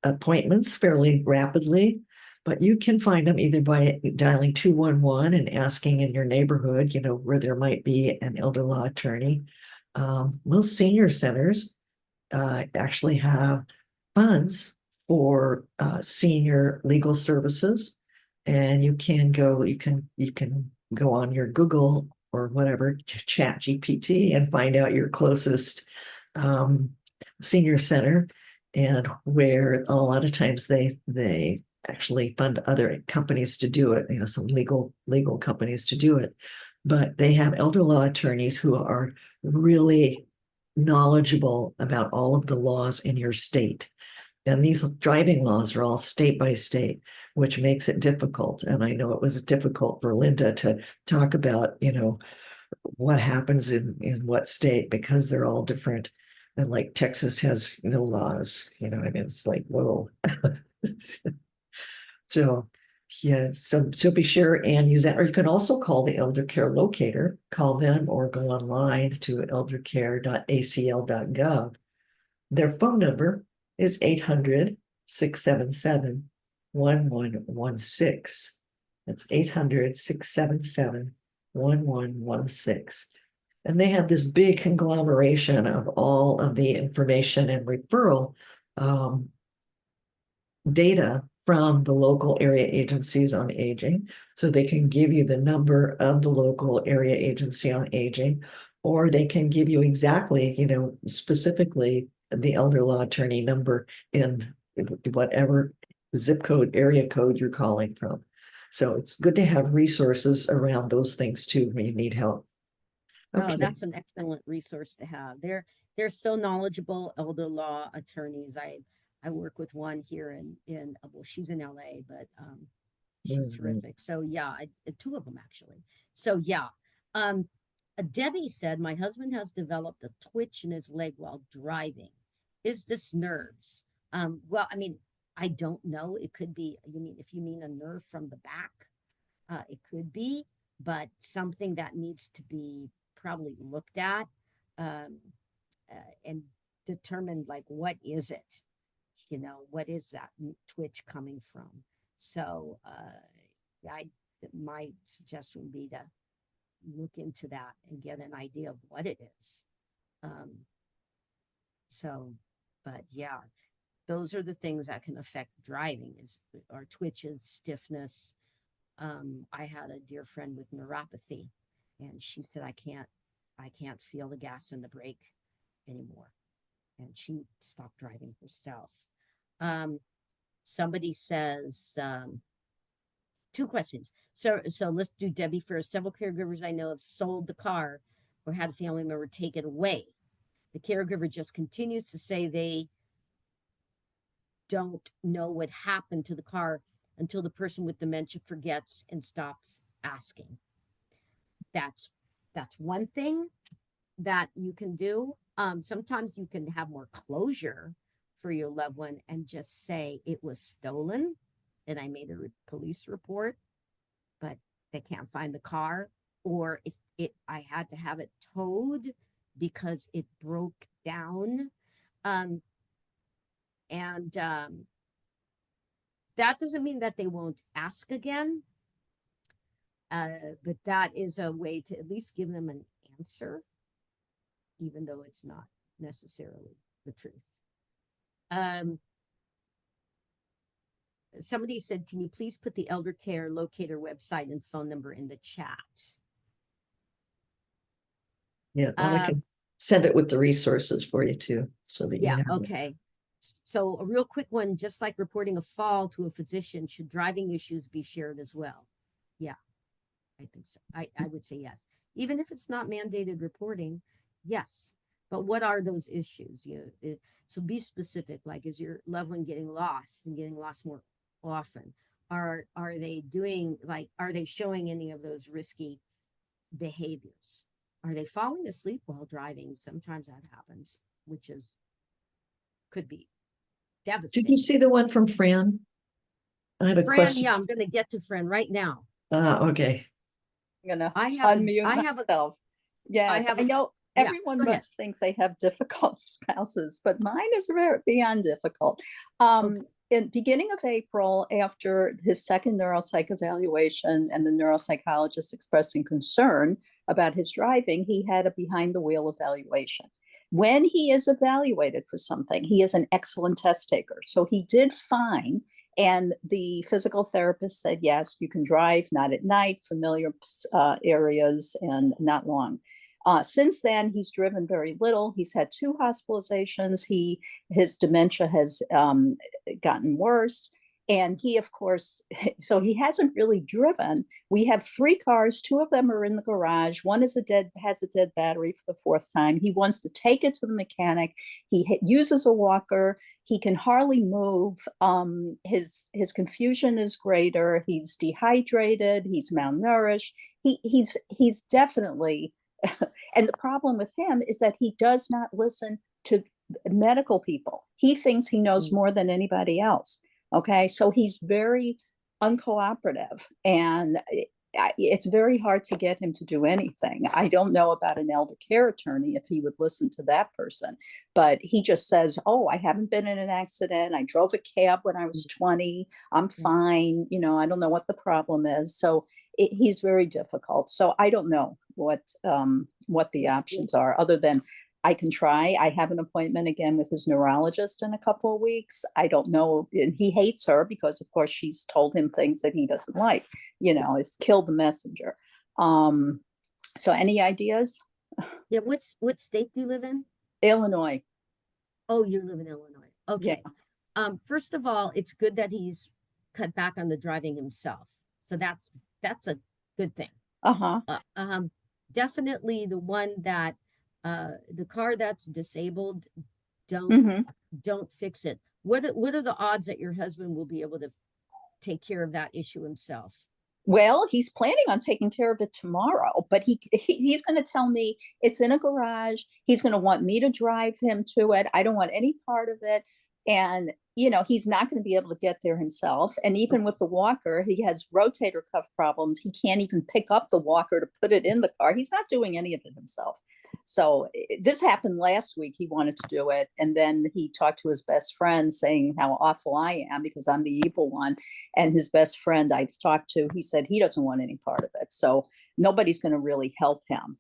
appointments fairly rapidly. But you can find them either by dialing 211 and asking in your neighborhood, you know, where there might be an elder law attorney. Most senior centers actually have funds for senior legal services, and you can go on your Google or whatever, Chat GPT, and find out your closest senior center, and where a lot of times they actually fund other companies to do it, some legal companies to do it. But they have elder law attorneys who are really knowledgeable about all of the laws in your state. And these driving laws are all state by state, which makes it difficult. And I know it was difficult for Linda to talk about, what happens in what state, because they're all different. And like Texas has no laws, it's like, whoa. So yeah, so be sure and use that. Or you can also call the elder care locator, call them, or go online to eldercare.acl.gov. Their phone number is 800-677-1116. That's 800-677-1116. And they have this big conglomeration of all of the information and referral data from the local area agencies on aging. So they can give you the number of the local area agency on aging, or they can give you exactly, specifically the elder law attorney number in whatever zip code, area code you're calling from. So it's good to have resources around those things too when you need help. Oh, Okay. that's an excellent resource to have. They're so knowledgeable, elder law attorneys. I work with one here in well, she's in LA, but she's terrific. So yeah, two of them actually. So yeah. Debbie said, my husband has developed a twitch in his leg while driving. Is this nerves? Well, I mean, I don't know. It could be, if you mean a nerve from the back, it could be, but something that needs to be probably looked at and determined, like, what is it? What is that twitch coming from? So my suggestion would be to look into that and get an idea of what it is. But yeah, those are the things that can affect driving, is our twitches, stiffness. I had a dear friend with neuropathy, and she said, I can't feel the gas and the brake anymore. And she stopped driving herself. Somebody says, two questions. So let's do Debbie first. Several caregivers I know have sold the car or had a family member take it away. The caregiver just continues to say they don't know what happened to the car until the person with dementia forgets and stops asking. That's one thing that you can do. Sometimes you can have more closure for your loved one and just say it was stolen and I made a police report, but they can't find the car, or I had to have it towed because it broke down. That doesn't mean that they won't ask again, but that is a way to at least give them an answer, even though it's not necessarily the truth. Somebody said, can you please put the elder care locator website and phone number in the chat? Yeah, I can send it with the resources for you too, so that you have okay. So a real quick one, just like reporting a fall to a physician, should driving issues be shared as well? Yeah, I think so. I would say yes. Even if it's not mandated reporting, yes. But what are those issues? So be specific. Like, is your loved one getting lost and getting lost more often? Are they doing, like, are they showing any of those risky behaviors? Are they falling asleep while driving? Sometimes that happens, which could be devastating. Did you see the one from Fran? I have a question. Yeah, I'm going to get to Fran right now. Okay. I'm gonna unmute myself. Yes, I know everyone must think they have difficult spouses, but mine is beyond difficult. In beginning of April, after his second neuropsych evaluation and the neuropsychologist expressing concern about his driving, he had a behind the wheel evaluation. When he is evaluated for something, he is an excellent test taker. So he did fine. And the physical therapist said, yes, you can drive, not at night, familiar areas, and not long. Since then, he's driven very little. He's had 2 hospitalizations. His dementia has gotten worse. And he, of course, so he hasn't really driven. We have 3 cars. 2 of them are in the garage. One has a dead battery for the 4th time. He wants to take it to the mechanic. He uses a walker. He can hardly move. His confusion is greater. He's dehydrated. He's malnourished. He's definitely, and the problem with him is that he does not listen to medical people. He thinks he knows more than anybody else. Okay, so he's very uncooperative, and it's very hard to get him to do anything. I don't know about an elder care attorney if he would listen to that person, but he just says, oh, I haven't been in an accident. I drove a cab when I was 20. I'm fine. You know, I don't know what the problem is. So he's very difficult. So I don't know what the options are, other than I can try. I have an appointment again with his neurologist in a couple of weeks. I don't know. And he hates her because, of course, she's told him things that he doesn't like, you know, is kill the messenger. So any ideas? Yeah, what state do you live in? Illinois. Oh, you live in Illinois. Okay. Yeah. First of all, it's good that he's cut back on the driving himself. So that's a good thing. Uh-huh. Definitely the one that the car that's disabled, don't fix it. What are the odds that your husband will be able to take care of that issue himself? Well, he's planning on taking care of it tomorrow, but he's going to tell me it's in a garage. He's going to want me to drive him to it. I don't want any part of it. And, you know, he's not going to be able to get there himself. And even with the walker, he has rotator cuff problems. He can't even pick up the walker to put it in the car. He's not doing any of it himself. So this happened last week. He wanted to do it. And then he talked to his best friend saying how awful I am because I'm the evil one. And his best friend I've talked to, he said he doesn't want any part of it. So nobody's going to really help him.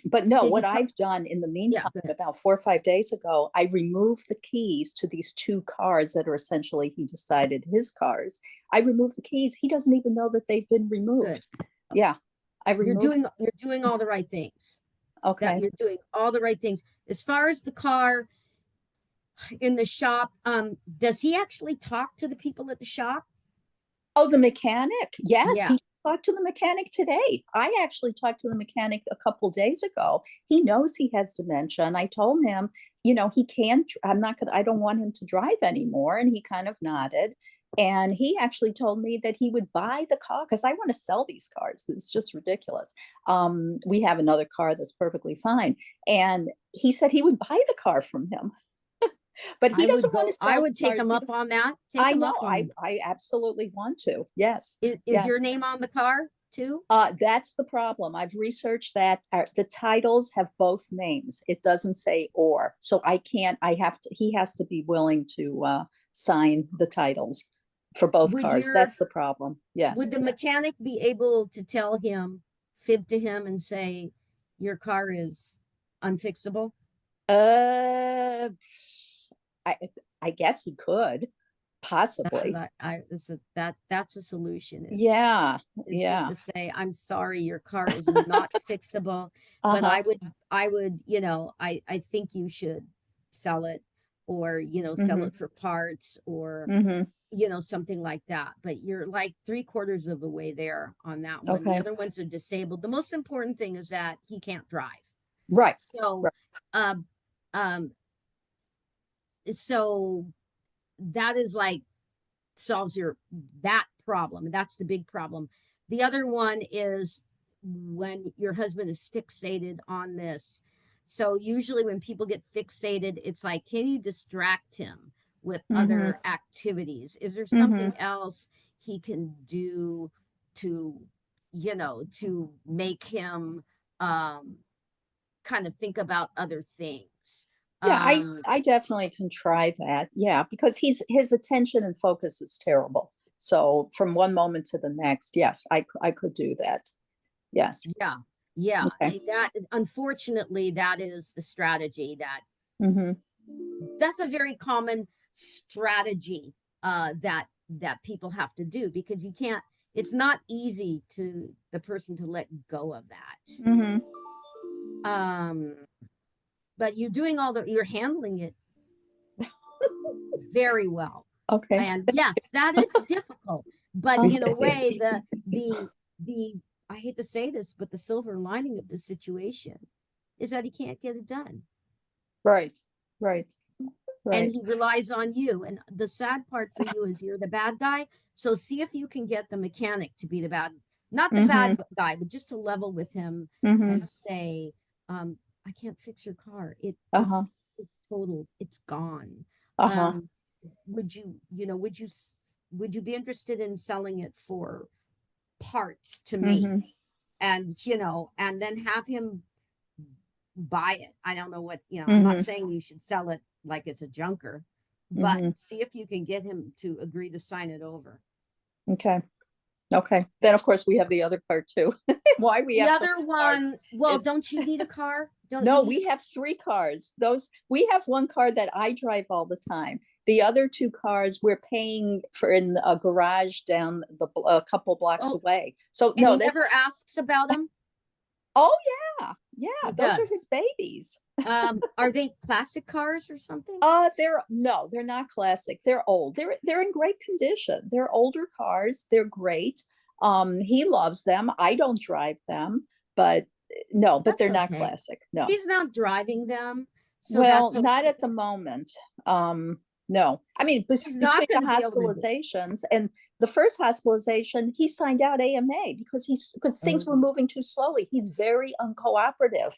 But no, what I've done in the meantime, about 4 or 5 days ago, I removed the keys to these 2 cars that are essentially, he decided, his cars. I removed the keys. He doesn't even know that they've been removed. Good. Yeah. You're doing all the right things. Okay. You're doing all the right things. As far as the car in the shop, does he actually talk to the people at the shop? Oh, the mechanic. Yes. Yeah. He talked to the mechanic today. I actually talked to the mechanic a couple of days ago. He knows he has dementia. And I told him, you know, he can't, I don't want him to drive anymore. And he kind of nodded. And he actually told me that he would buy the car because I want to sell these cars. It's just ridiculous. We have another car that's perfectly fine. And he said he would buy the car from him. But he doesn't want to sell. I would take him up on that. I know. I absolutely want to. Yes. Is your name on the car too? That's the problem. I've researched that. The titles have both names. It doesn't say or. So I can't, he has to be willing to sign the titles for both cars. That's the problem. Yes. Would the mechanic be able to tell him, fib to him and say, your car is unfixable? I guess he could possibly. That's a solution. Yeah. To say, I'm sorry, your car is not fixable, but I would, you know, I think you should sell it, or, you know, sell it for parts, or, you know, something like that. But you're like 3/4 of the way there on that one. Okay. The other ones are disabled. The most important thing is that he can't drive. Right. So, so that is like solves that problem. That's the big problem. The other one is when your husband is fixated on this. So usually when people get fixated, it's like, can you distract him with other activities? Is there something else he can do to, you know, to make him kind of think about other things? Yeah, I definitely can try that. Yeah, because his attention and focus is terrible. So from one moment to the next, yes, I could do that. Yes. Yeah. Okay. That, unfortunately, that is the strategy that that's a very common strategy that people have to do, because you can't, it's not easy to the person to let go of that. But you're handling it very well. Okay. And yes, that is difficult. But in a way, the I hate to say this, but the silver lining of the situation is that he can't get it done. Right. Right. And Right. he relies on you. And the sad part for you is you're the bad guy. So see if you can get the mechanic to be the bad, not the bad guy, but just to level with him and say, I can't fix your car. It's totaled. It's gone. Would you be interested in selling it for parts to me? And, and then have him buy it. I don't know what, I'm not saying you should sell it like it's a junker, but see if you can get him to agree to sign it over. Okay. Okay. Then of course we have the other part too. Why we The have other one, well, don't you need a car? No, we have 3 cars. We have 1 car that I drive all the time. The other 2 cars we're paying for in a garage down a couple blocks away. So and no, he never asks about them. Oh yeah, yeah. He Those are does. his babies. Are they classic cars or something? They're not classic. They're old. They're in great condition. They're older cars. They're great. He loves them. I don't drive them, but no, but they're not classic. No. He's not driving them. So Well, that's not at the moment. No. I mean, between not the gonna be able to do it. hospitalizations and the first hospitalization, he signed out AMA because things were moving too slowly. He's very uncooperative.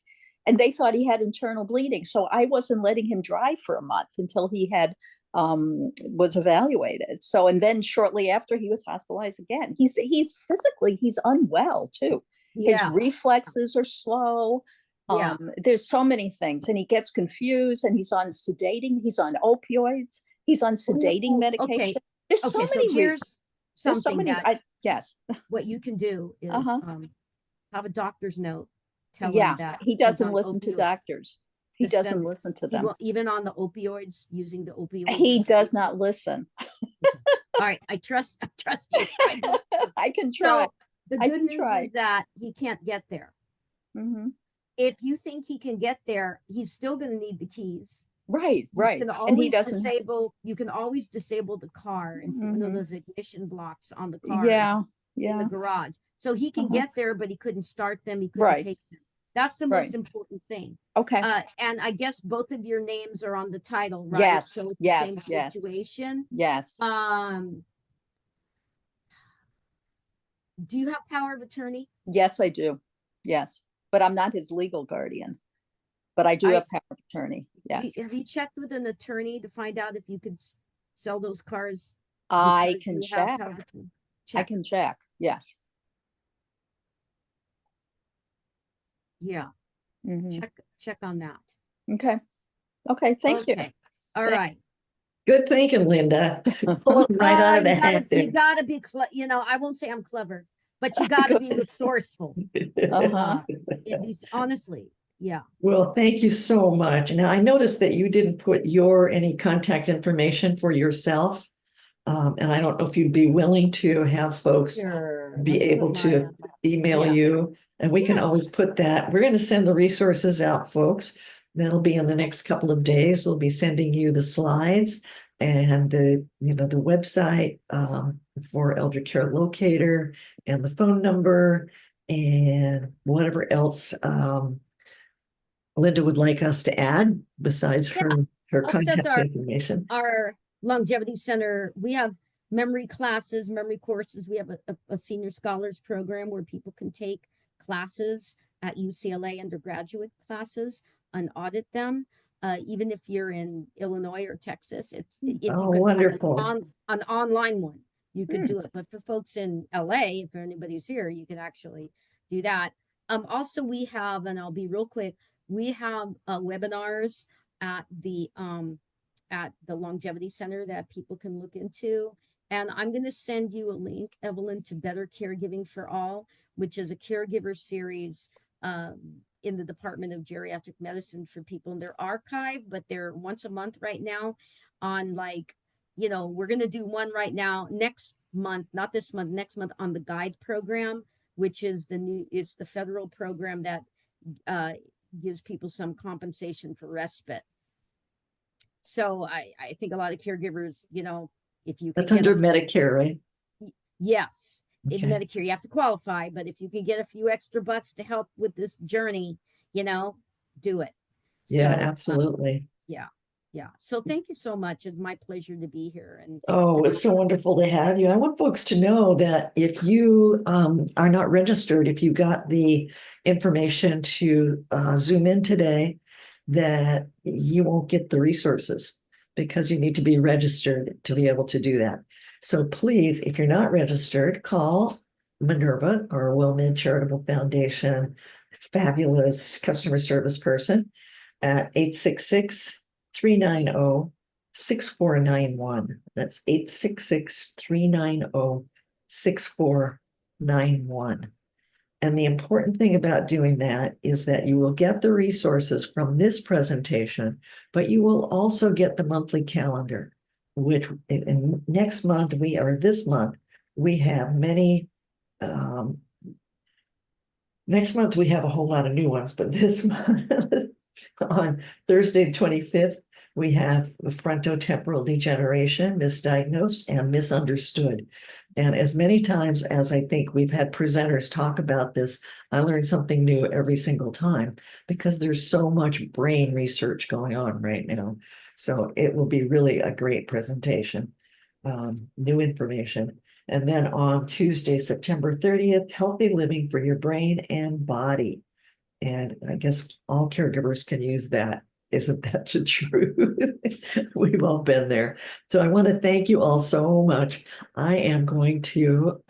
And they thought he had internal bleeding. So I wasn't letting him drive for a month until he had was evaluated. So and then shortly after he was hospitalized again. He's physically he's unwell too. His reflexes are slow. There's so many things, and he gets confused, and he's on sedating, he's on opioids, he's on sedating medication. Okay. There's so many reasons. There's so many yes. What you can do is have a doctor's note. Tell him that he doesn't listen to doctors. He doesn't listen to them. Even on the opioids, using the opioids. He does not listen. All right, I trust you. I can try. So the good news is that he can't get there. If you think he can get there, he's still going to need the keys. Right. And he doesn't you can always disable the car and put one of those ignition blocks on the car in the garage. So he can get there, but he couldn't start them. He couldn't take them. That's the most important thing. Okay. And I guess both of your names are on the title, right? Yes. So it's the same situation. Yes. Do you have power of attorney? Yes, I do. Yes. But I'm not his legal guardian. But I do have power of attorney. Yes. Have you checked with an attorney to find out if you could sell those cars? I can check. I can check. Yes. Yeah. Check on that. Okay. Okay. Thank you. All right. Good thinking, Linda. Pull them right out of the hat. You gotta be, I won't say I'm clever, but you gotta be resourceful. Honestly, yeah. Well, thank you so much. Now, I noticed that you didn't put any contact information for yourself. And I don't know if you'd be willing to have folks be able to email you. And we can always put that. We're going to send the resources out, folks. That'll be in the next couple of days. We'll be sending you the slides and the website for Elder Care Locator and the phone number and whatever else Linda would like us to add besides her contact information. Our Longevity Center, we have memory classes, memory courses. We have a senior scholars program where people can take classes at UCLA, undergraduate classes, and audit them. Even if you're in Illinois or Texas, wonderful. An online one, you could do it. But for folks in LA, if anybody's here, you can actually do that. Also, we have, and I'll be real quick, we have webinars at the Longevity Center that people can look into. And I'm going to send you a link, Evelyn, to Better Caregiving for All, which is a caregiver series in the Department of Geriatric Medicine for people in their archive, but they're once a month right now on we're going to do one right now next month, not this month, next month on the GUIDE program, which is it's the federal program that gives people some compensation for respite. So I think a lot of caregivers, you know, if you could That's get under Medicare, right? yes, in Okay. Medicare, you have to qualify, but if you can get a few extra bucks to help with this journey, you know, do it. Yeah, So, absolutely. yeah. Yeah. So thank you so much. It's my pleasure to be here. And Oh, it's so wonderful to have you. I want folks to know that if you are not registered, if you got the information to Zoom in today, that you won't get the resources because you need to be registered to be able to do that. So please, if you're not registered, call Minerva or WellMed Charitable Foundation, fabulous customer service person at 866-390-6491. That's 866-390-6491. And the important thing about doing that is that you will get the resources from this presentation, but you will also get the monthly calendar, which next month this month, we have many, next month we have a whole lot of new ones, but this month on Thursday, 25th, we have frontotemporal degeneration, misdiagnosed and misunderstood. And as many times as I think we've had presenters talk about this, I learn something new every single time because there's so much brain research going on right now. So it will be really a great presentation, new information. And then on Tuesday, September 30th, healthy living for your brain and body. And I guess all caregivers can use that. Isn't that the truth? We've all been there. So I want to thank you all so much. I am going to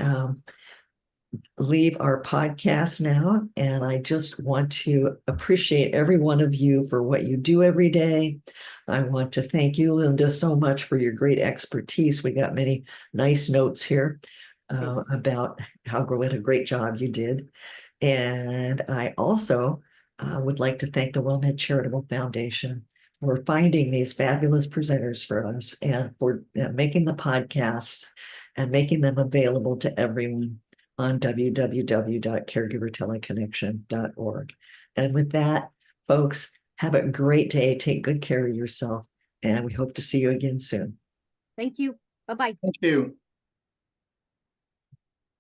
leave our podcast now. And I just want to appreciate every one of you for what you do every day. I want to thank you, Linda, so much for your great expertise. We got many nice notes here about what a great job you did. And I also would like to thank the WellMed Charitable Foundation for finding these fabulous presenters for us and for making the podcasts and making them available to everyone on www.caregiverteleconnection.org. And with that, folks, have a great day. Take good care of yourself. And we hope to see you again soon. thank you. Bye-bye. Thank you.